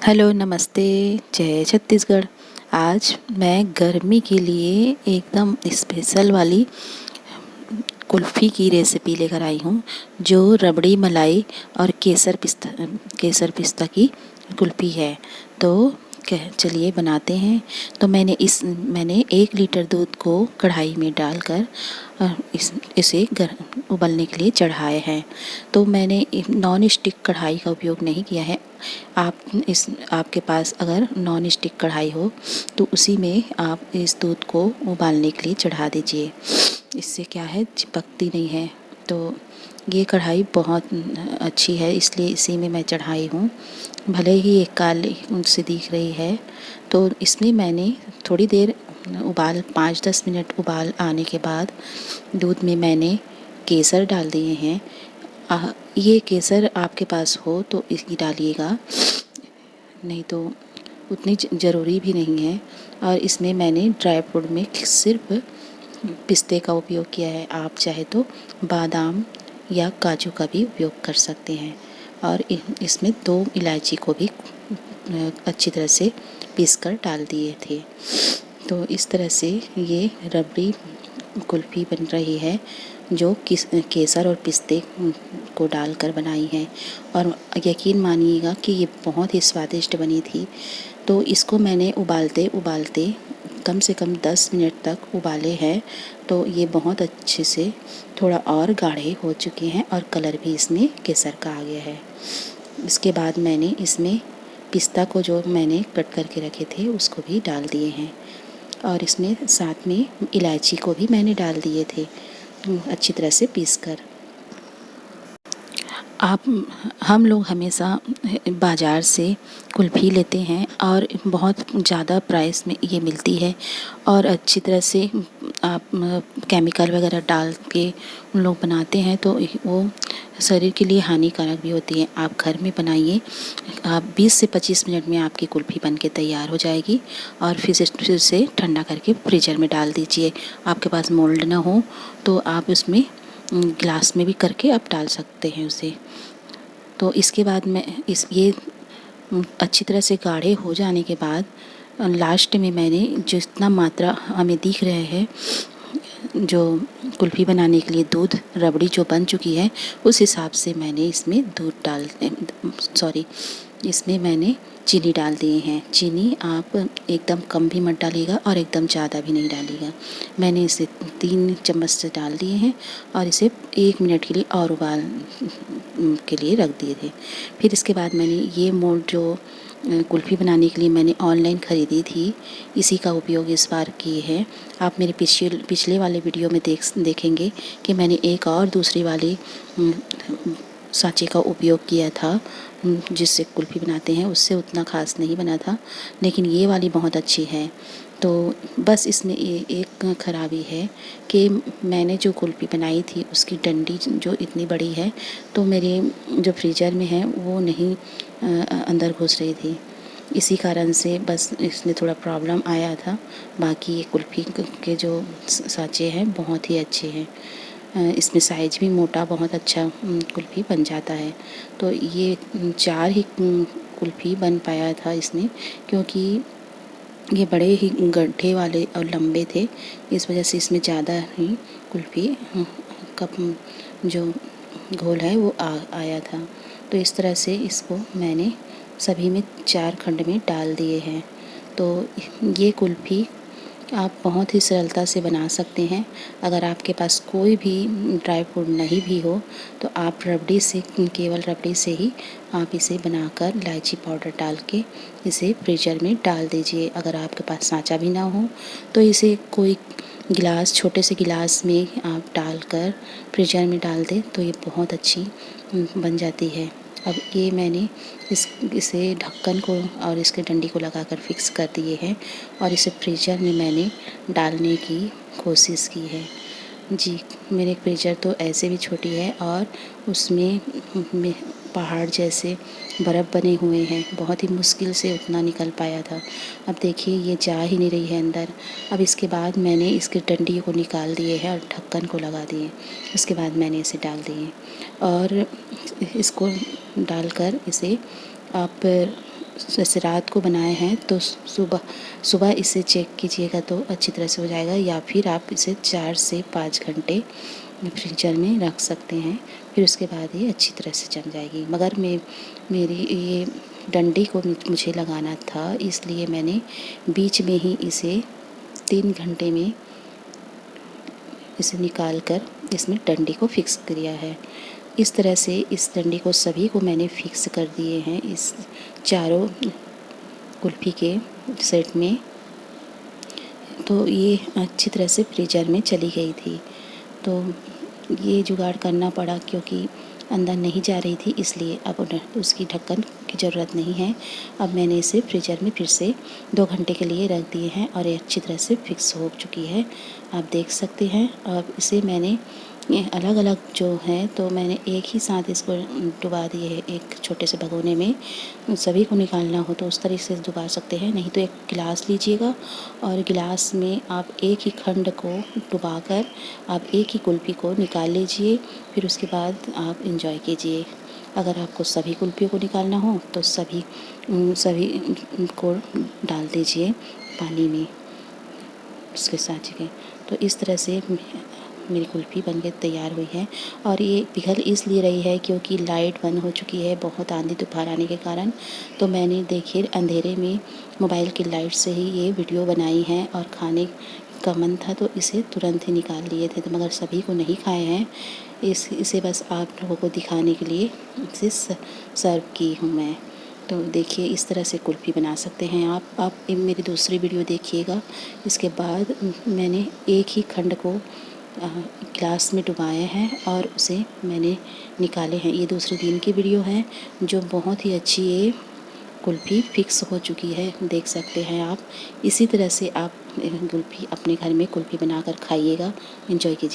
Hello, नमस्ते, जय छत्तीसगढ़। आज मैं गर्मी के लिए एकदम स्पेशल वाली कुल्फ़ी की रेसिपी लेकर आई हूँ, जो रबड़ी मलाई और केसर पिस्ता की कुल्फ़ी है। तो चलिए बनाते हैं। तो मैंने 1 लीटर दूध को कढ़ाई में डालकर इसे उबलने के लिए चढ़ाए हैं। तो मैंने नॉन स्टिक कढ़ाई का उपयोग नहीं किया है। आपके पास अगर नॉन स्टिक कढ़ाई हो तो उसी में आप इस दूध को उबालने के लिए चढ़ा दीजिए। इससे क्या है, चिपकती नहीं है। तो ये कढ़ाई बहुत अच्छी है, इसलिए इसी में मैं चढ़ाई हूँ। भले ही ये काली से दिख रही है। तो इसमें मैंने थोड़ी देर 5-10 मिनट उबाल आने के बाद दूध में मैंने केसर डाल दिए हैं। ये केसर आपके पास हो तो इसकी डालिएगा, नहीं तो उतनी ज़रूरी भी नहीं है। और इसमें मैंने ड्राई फ्रूट में सिर्फ पिस्ते का उपयोग किया है। आप चाहे तो बादाम या काजू का भी उपयोग कर सकते हैं। और इसमें 2 इलायची को भी अच्छी तरह से पीसकर डाल दिए थे। तो इस तरह से ये रबड़ी कुल्फ़ी बन रही है, जो केसर और पिस्ते को डालकर बनाई है। और यकीन मानिएगा कि ये बहुत ही स्वादिष्ट बनी थी। तो इसको मैंने उबालते उबालते कम से कम 10 मिनट तक उबाले हैं। तो ये बहुत अच्छे से थोड़ा और गाढ़े हो चुके हैं और कलर भी इसमें केसर का आ गया है। इसके बाद मैंने इसमें पिस्ता को जो मैंने कट करके रखे थे उसको भी डाल दिए हैं। और इसमें साथ में इलायची को भी मैंने डाल दिए थे अच्छी तरह से पीसकर। आप हम लोग हमेशा बाज़ार से कुल्फ़ी लेते हैं और बहुत ज़्यादा प्राइस में ये मिलती है। और अच्छी तरह से आप केमिकल वगैरह डाल के उन लोग बनाते हैं, तो वो शरीर के लिए हानिकारक भी होती है। आप घर में बनाइए, आप 20 से 25 मिनट में आपकी कुल्फ़ी बन के तैयार हो जाएगी। और फिर से ठंडा करके फ्रीजर में डाल दीजिए। आपके पास मोल्ड ना हो तो आप उसमें ग्लास में भी करके आप डाल सकते हैं उसे। तो इसके बाद मैं ये अच्छी तरह से गाढ़े हो जाने के बाद लास्ट में मैंने जितना मात्रा हमें दिख रहे हैं, जो कुल्फ़ी बनाने के लिए दूध रबड़ी जो बन चुकी है, उस हिसाब से मैंने इसमें मैंने चीनी डाल दिए हैं। चीनी आप एकदम कम भी मत डालिएगा और एकदम ज़्यादा भी नहीं डालिएगा। मैंने इसे 3 चम्मच से डाल दिए हैं और इसे 1 मिनट के लिए और उबाल के लिए रख दिए थे। फिर इसके बाद मैंने ये मोल्ड जो कुल्फ़ी बनाने के लिए मैंने ऑनलाइन ख़रीदी थी, इसी का उपयोग इस बार किए हैं। आप मेरे पिछले वाले वीडियो में देखेंगे कि मैंने एक और दूसरी वाली सांचे का उपयोग किया था, जिससे कुल्फ़ी बनाते हैं। उससे उतना ख़ास नहीं बना था, लेकिन ये वाली बहुत अच्छी है। तो बस इसमें एक ख़राबी है कि मैंने जो कुल्फ़ी बनाई थी उसकी डंडी जो इतनी बड़ी है, तो मेरे जो फ्रीज़र में है वो नहीं अंदर घुस रही थी। इसी कारण से बस इसमें थोड़ा प्रॉब्लम आया था। बाकी ये कुल्फ़ी के जो सांचे हैं बहुत ही अच्छे हैं। इसमें साइज़ भी मोटा बहुत अच्छा कुल्फ़ी बन जाता है। तो ये 4 ही कुल्फ़ी बन पाया था इसमें, क्योंकि ये बड़े ही गड्ढे वाले और लंबे थे। इस वजह से इसमें ज़्यादा ही कुल्फ़ी का जो घोल है वो आया था। तो इस तरह से इसको मैंने सभी में 4 खंड में डाल दिए हैं। तो ये कुल्फ़ी आप बहुत ही सरलता से बना सकते हैं। अगर आपके पास कोई भी ड्राई फ्रूट नहीं भी हो तो आप केवल रबड़ी से ही आप इसे बनाकर इलायची पाउडर डाल के इसे फ्रीजर में डाल दीजिए। अगर आपके पास सांचा भी ना हो तो इसे कोई छोटे से गिलास में आप डालकर फ्रीजर में डाल दें तो ये बहुत अच्छी बन जाती है। अब ये मैंने इसे ढक्कन को और इसके डंडी को लगाकर फिक्स कर दिए हैं और इसे फ्रीजर में मैंने डालने की कोशिश की है। जी, मेरे फ्रीजर तो ऐसे भी छोटी है और उसमें पहाड़ जैसे बर्फ़ बने हुए हैं। बहुत ही मुश्किल से उतना निकल पाया था। अब देखिए ये जा ही नहीं रही है अंदर। अब इसके बाद मैंने इसके डंडी को निकाल दिए हैं और ढक्कन को लगा दिए। उसके बाद मैंने इसे डाल दिए और इसको डालकर इसे आप जैसे रात को बनाए हैं तो सुबह सुबह इसे चेक कीजिएगा तो अच्छी तरह से हो जाएगा, या फिर आप इसे 4 से 5 घंटे फ्रीजर में रख सकते हैं, फिर उसके बाद ये अच्छी तरह से जम जाएगी। मगर मेरी ये डंडी को मुझे लगाना था, इसलिए मैंने बीच में ही इसे 3 घंटे में इसे निकाल कर इसमें डंडी को फिक्स किया है। इस तरह से इस डंडी को सभी को मैंने फिक्स कर दिए हैं इस चारों कुल्फ़ी के सेट में। तो ये अच्छी तरह से फ्रीजर में चली गई थी, तो ये जुगाड़ करना पड़ा क्योंकि अंदर नहीं जा रही थी, इसलिए अब उसकी ढक्कन की ज़रूरत नहीं है। अब मैंने इसे फ्रीजर में फिर से 2 घंटे के लिए रख दिए हैं और ये अच्छी तरह से फिक्स हो चुकी है, आप देख सकते हैं। अब इसे मैंने अलग अलग जो है तो मैंने एक ही साथ इसको डुबा दिए है एक छोटे से भगोने में। सभी को निकालना हो तो उस तरीके से डुबा सकते हैं, नहीं तो एक गिलास लीजिएगा और गिलास में आप एक ही खंड को डुबाकर आप एक ही कुल्फ़ी को निकाल लीजिए, फिर उसके बाद आप एंजॉय कीजिए। अगर आपको सभी कुल्फ़ियों को निकालना हो तो सभी को डाल दीजिए पानी में उसके साथ ही। तो इस तरह से मेरी कुल्फ़ी बनके तैयार हुई है, और ये पिघल इसलिए रही है क्योंकि लाइट बंद हो चुकी है बहुत आंधी तूफान आने के कारण। तो मैंने देखिए अंधेरे में मोबाइल की लाइट से ही ये वीडियो बनाई है, और खाने का मन था तो इसे तुरंत ही निकाल लिए थे, तो मगर सभी को नहीं खाए हैं। इसे बस आप लोगों को दिखाने के लिए इसे सर्व की हूँ मैं। तो देखिए इस तरह से कुल्फ़ी बना सकते हैं आप मेरी दूसरी वीडियो देखिएगा। इसके बाद मैंने एक ही खंड को ग्लास में डुबाया है और उसे मैंने निकाले हैं। ये दूसरे दिन की वीडियो है जो बहुत ही अच्छी ये कुल्फ़ी फिक्स हो चुकी है, देख सकते हैं आप। इसी तरह से आप कुल्फ़ी अपने घर में कुल्फ़ी बनाकर खाइएगा, एंजॉय कीजिए।